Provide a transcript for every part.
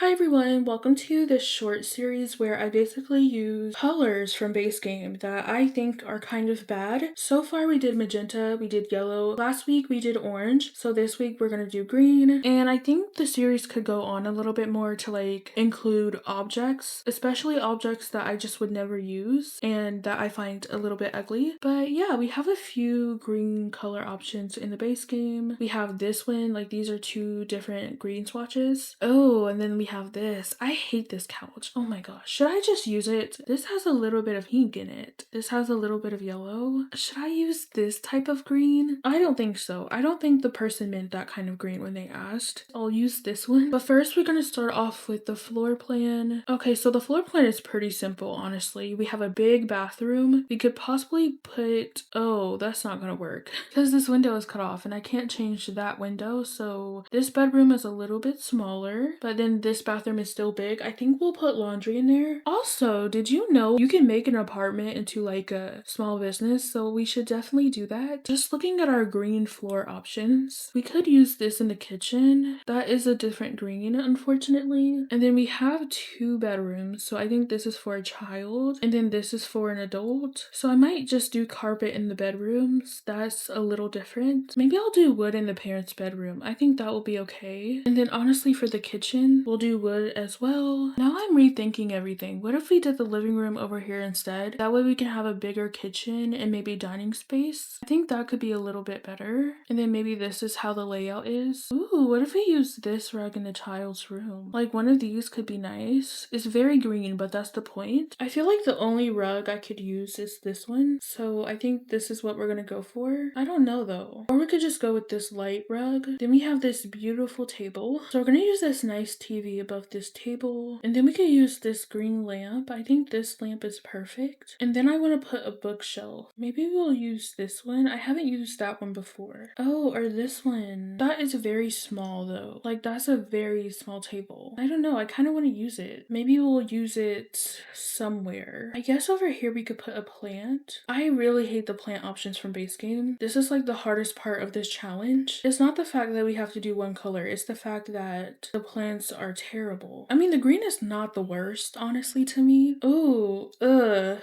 Hi everyone, welcome to this short series where I basically use colors from base game that I think are kind of bad. So far we did magenta, we did yellow, last week we did orange, so this week we're gonna do green. And I think the series could go on a little bit more to include objects, especially objects that I just would never use and that I find a little bit ugly. But yeah, we have a few green color options in the base game. We have this one, these are two different green swatches. Oh, and then we have this. I hate this couch. Oh my gosh. Should I just use it? This has a little bit of pink in it. This has a little bit of yellow. Should I use this type of green? I don't think so. I don't think the person meant that kind of green when they asked. I'll use this one. But first we're gonna start off with the floor plan. Okay, so the floor plan is pretty simple, honestly. We have a big bathroom. We could possibly put, oh, that's not gonna work because this window is cut off and I can't change that window. So this bedroom is a little bit smaller, but then this bathroom is still big. I think we'll put laundry in there. Also, did you know you can make an apartment into like a small business? So we should definitely do that. Just looking at our green floor options, we could use this in the kitchen. That is a different green, unfortunately. And then we have two bedrooms. So I think this is for a child and then this is for an adult. So I might just do carpet in the bedrooms. That's a little different. Maybe I'll do wood in the parents' bedroom. I think that will be okay. And then honestly for the kitchen, we'll do wood as well. Now I'm rethinking everything. What if we did the living room over here instead? That way we can have a bigger kitchen and maybe dining space. I think that could be a little bit better. And then maybe this is how the layout is. Ooh, what if we use this rug in the child's room? Like one of these could be nice. It's very green, but that's the point. I feel like the only rug I could use is this one. So I think this is what we're gonna go for. I don't know though. Or we could just go with this light rug. Then we have this beautiful table. So we're gonna use this nice TV above this table. And then we could use this green lamp. I think this lamp is perfect. And then I want to put a bookshelf. Maybe we'll use this one. I haven't used that one before. Oh, or this one. That is very small though. Like that's a very small table. I don't know. I kind of want to use it. Maybe we'll use it somewhere. I guess over here we could put a plant. I really hate the plant options from base game. This is like the hardest part of this challenge. It's not the fact that we have to do one color. It's the fact that the plants are terrible. I mean, the green is not the worst, honestly, to me. Oh,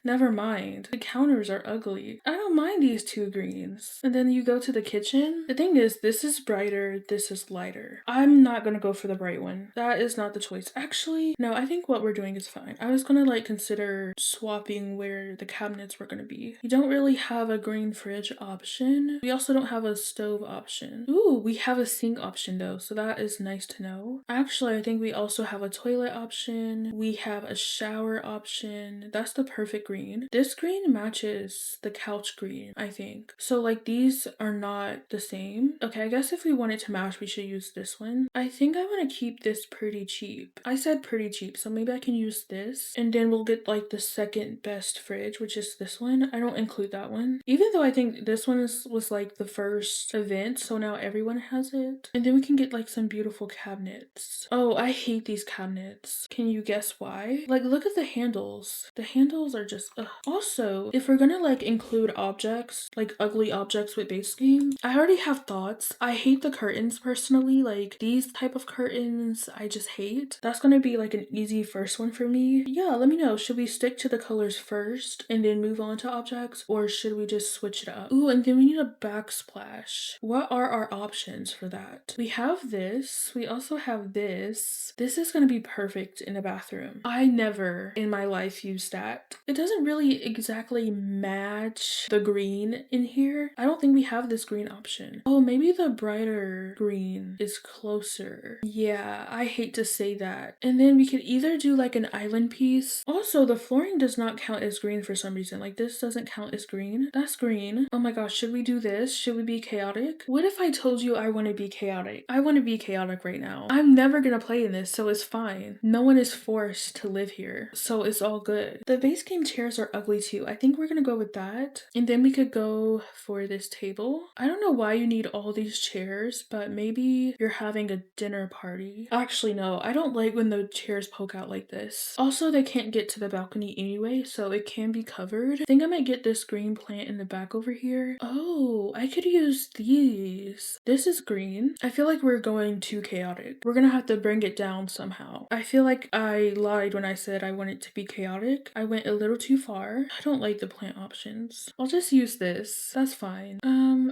never mind. The counters are ugly. I don't mind these two greens. And then you go to the kitchen. The thing is, this is brighter, this is lighter. I'm not gonna go for the bright one. That is not the choice. Actually, no, I think what we're doing is fine. I was gonna consider swapping where the cabinets were gonna be. We don't really have a green fridge option. We also don't have a stove option. Ooh, we have a sink option though, so that is nice to know. Actually, I think we also have a toilet option. We have a shower option. That's the perfect green. This green matches the couch green, I think. So these are not the same. Okay, I guess if we wanted to match, we should use this one. I think I want to keep this pretty cheap. I said pretty cheap, so maybe I can use this. And then we'll get the second best fridge, which is this one. I don't include that one. Even though I think this one was the first event, so now everyone has it. And then we can get some beautiful cabinets. Oh, I hate these cabinets. Can you guess why? Look at the handles. The handles are just ugh. Also, if we're gonna include objects, ugly objects with base game, I already have thoughts. I hate the curtains personally. These type of curtains, I just hate. That's gonna be an easy first one for me. Yeah, let me know. Should we stick to the colors first and then move on to objects, or should we just switch it up? Ooh, and then we need a backsplash. What are our options for that? We have this. We also have this. This is gonna be perfect in a bathroom. I never in my life used that. It doesn't really exactly match the green in here. I don't think we have this green option. Oh, maybe the brighter green is closer. Yeah, I hate to say that. And then we could either do an island piece. Also, the flooring does not count as green for some reason. This doesn't count as green. That's green. Oh my gosh, should we do this? Should we be chaotic? What if I told you I want to be chaotic? I want to be chaotic right now. I'm never gonna play in this, so it's fine. No one is forced to live here, so it's all good. The base game chairs are ugly too. I think we're gonna go with that. And then we could go for this table. I don't know why you need all these chairs, but maybe you're having a dinner party. Actually, no, I don't like when the chairs poke out like this. Also, they can't get to the balcony anyway, so it can be covered. I think I might get this green plant in the back over here. Oh, I could use these. This is green. I feel like we're going too chaotic. We're gonna have to bring it down down somehow. I feel like I lied when I said I want it to be chaotic. I went a little too far. I don't like the plant options. I'll just use this. That's fine.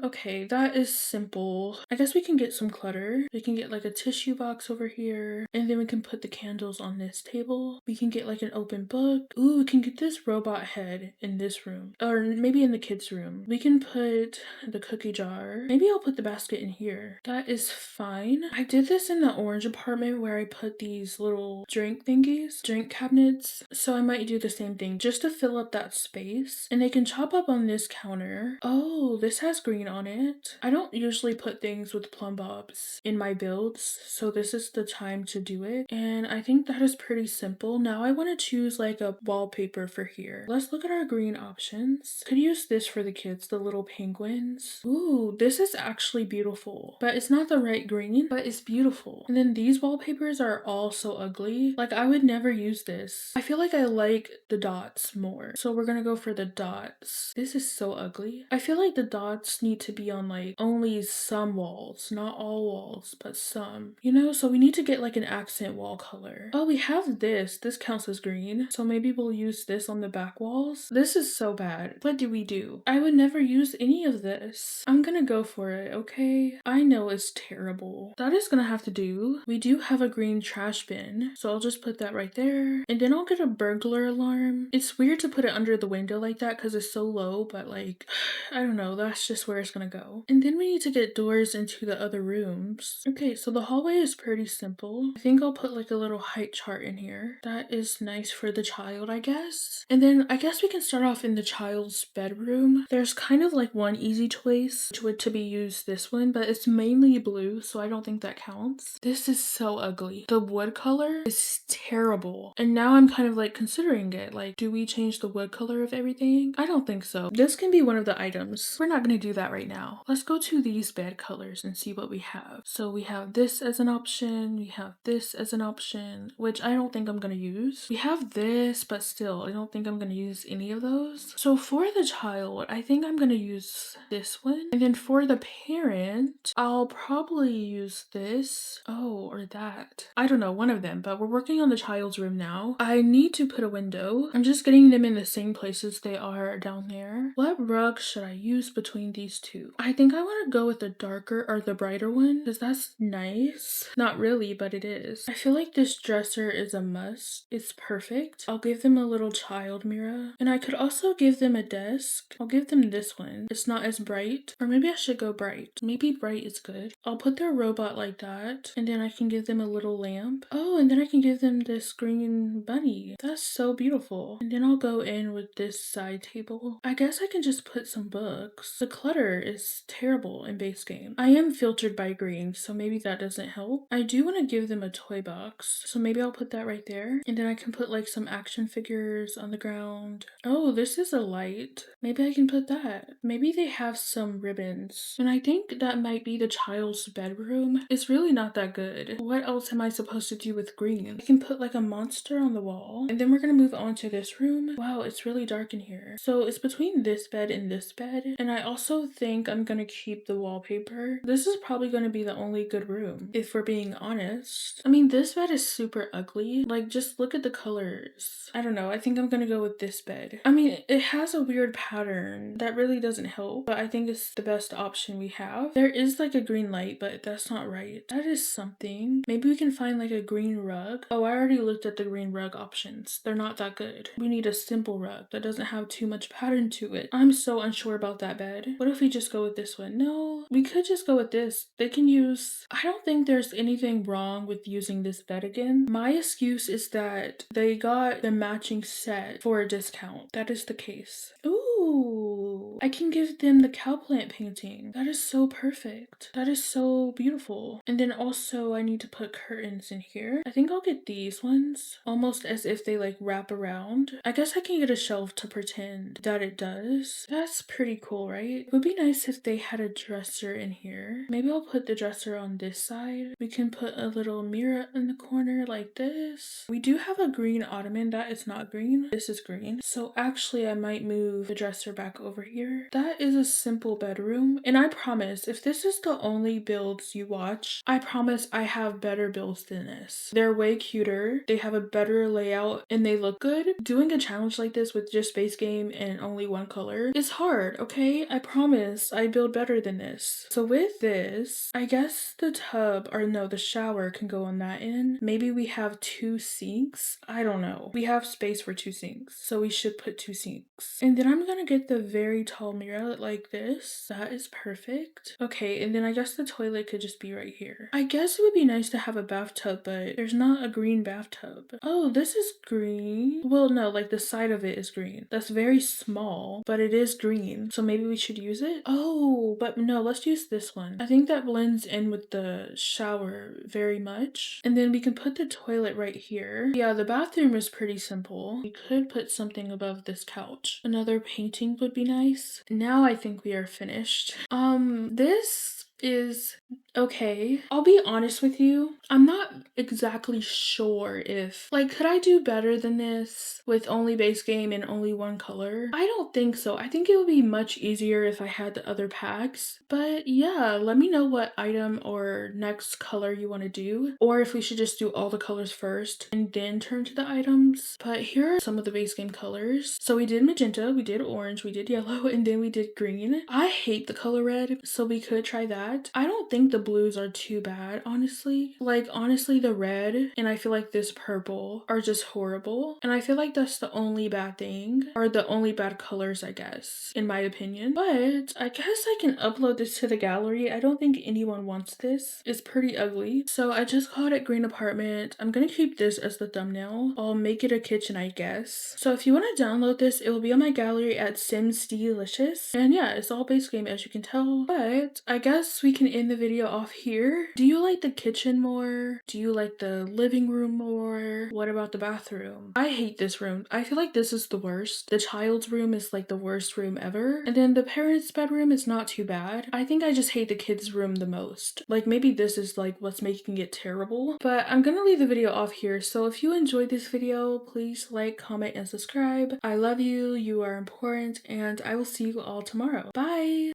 Okay, that is simple. I guess we can get some clutter. We can get like a tissue box over here, and then we can put the candles on this table. We can get like an open book. Ooh, we can get this robot head in this room, or maybe in the kids' room. We can put the cookie jar. Maybe I'll put the basket in here. That is fine. I did this in the orange apartment where I put these little drink thingies, drink cabinets. So I might do the same thing just to fill up that space. And they can chop up on this counter. Oh, this has green on it. I don't usually put things with plumb bobs in my builds, so this is the time to do it. And I think that is pretty simple. Now I want to choose like a wallpaper for here. Let's look at our green options. Could use this for the kids, the little penguins. Ooh, this is actually beautiful, but it's not the right green, but it's beautiful. And then these wallpapers are all so ugly. Like I would never use this. I feel like I like the dots more, so we're gonna go for the dots. This is so ugly. I feel like the dots need to be on like only some walls, not all walls, but some, you know? So we need to get like an accent wall color. Oh, we have this. This counts as green, so maybe we'll use this on the back walls. This is so bad. What do we do? I would never use any of this. I'm gonna go for it, okay? I know it's terrible. That is gonna have to do. We do have a green trash bin, so I'll just put that right there. And then I'll get a burglar alarm. It's weird to put it under the window like that because it's so low, but like, I don't know, that's just where it's gonna go. And then we need to get doors into the other rooms. Okay, so the hallway is pretty simple. I think I'll put like a little height chart in here. That is nice for the child, I guess. And then I guess we can start off in the child's bedroom. There's kind of like one easy choice, which would to be used this one, but it's mainly blue, so I don't think that counts. This is so ugly. The wood color is terrible. And now I'm kind of like considering it. Like, do we change the wood color of everything? I don't think so. This can be one of the items. We're not gonna do that right now. Let's go to these bed colors and see what we have. So we have this as an option. We have this as an option, which I don't think I'm gonna use. We have this, but still, I don't think I'm gonna use any of those. So for the child, I think I'm gonna use this one. And then for the parent, I'll probably use this. Oh, or that. I don't know, one of them, but we're working on the child's room now. I need to put a window. I'm just getting them in the same places they are down there. What rug should I use between these two? I think I want to go with the darker or the brighter one because that's nice. Not really, but it is. I feel like this dresser is a must. It's perfect. I'll give them a little child mirror, and I could also give them a desk. I'll give them this one. It's not as bright, or maybe I should go bright. Maybe bright is good. I'll put their robot like that, and then I can give them a little lamp. Oh, and then I can give them this green bunny. That's so beautiful. And then I'll go in with this side table. I guess I can just put some books. The clutter is terrible in base game. I am filtered by green, so maybe that doesn't help. I do want to give them a toy box, so maybe I'll put that right there. And then I can put like some action figures on the ground. Oh, this is a light. Maybe I can put that. Maybe they have some ribbons. And I think that might be the child's bedroom. It's really not that good. What else am I supposed to do with green? I can put like a monster on the wall. And then we're gonna move on to this room. Wow, it's really dark in here. So it's between this bed and this bed. And I also think I'm gonna keep the wallpaper. This is probably gonna be the only good room, if we're being honest. I mean, this bed is super ugly. Like, just look at the colors. I don't know. I think I'm gonna go with this bed. I mean, it has a weird pattern that really doesn't help, but I think it's the best option we have. There is like a green light, but that's not right. That is something. Maybe we can find like a green rug. Oh, I already looked at the green rug options. They're not that good. We need a simple rug that doesn't have too much pattern to it. I'm so unsure about that bed. What if we just go with this one? No, we could just go with this. They can use... I don't think there's anything wrong with using this bed again. My excuse is that they got the matching set for a discount. That is the case. Ooh, I can give them the cow plant painting. That is so perfect. That is so beautiful. And then also I need to put curtains in here. I think I'll get these ones, almost as if they like wrap around. I guess I can get a shelf to pretend that it does. That's pretty cool, right? It would be nice if they had a dresser in here. Maybe I'll put the dresser on this side. We can put a little mirror in the corner like this. We do have a green ottoman that is not green. This is green. So actually I might move the dresser back over here here. That is a simple bedroom. And I promise, if this is the only builds you watch, I promise I have better builds than this. They're way cuter, they have a better layout, and they look good. Doing a challenge like this with just base game and only one color is hard, okay? I promise I build better than this. So with this, I guess the tub, or no, the shower can go on that end. Maybe we have 2 sinks? I don't know. We have space for 2 sinks, so we should put 2 sinks. And then I'm gonna get the very tall mirror like this. That is perfect. Okay, and then I guess the toilet could just be right here. I guess it would be nice to have a bathtub, but there's not a green bathtub. Oh, this is green. Well, no, like the side of it is green. That's very small, but it is green. So maybe we should use it? Oh, but no, let's use this one. I think that blends in with the shower very much. And then we can put the toilet right here. Yeah, the bathroom is pretty simple. We could put something above this couch. Another painting would be nice. Now I think we are finished. This is okay. I'll be honest with you. I'm not exactly sure if, like, could I do better than this with only base game and only one color? I don't think so. I think it would be much easier if I had the other packs. But yeah, let me know what item or next color you want to do, or if we should just do all the colors first and then turn to the items. But here are some of the base game colors. So we did magenta, we did orange, we did yellow, and then we did green. I hate the color red, so we could try that. I don't think the blues are too bad, honestly. Like, honestly, the red and I feel like this purple are just horrible. And I feel like that's the only bad thing, or the only bad colors, I guess, in my opinion. But I guess I can upload this to the gallery. I don't think anyone wants this. It's pretty ugly. So I just called it green apartment. I'm gonna keep this as the thumbnail. I'll make it a kitchen, I guess. So if you want to download this, it will be on my gallery at simsdeelicious. And yeah, it's all base game as you can tell. But I guess we can end the video off here. Do you like the kitchen more? Do you like the living room more? What about the bathroom? I hate this room. I feel like this is the worst. The child's room is like the worst room ever. And then the parents' bedroom is not too bad. I think I just hate the kids' room the most. Like, maybe this is like what's making it terrible. But I'm gonna leave the video off here. So if you enjoyed this video, please like, comment, and subscribe. I love you. You are important. And I will see you all tomorrow. Bye!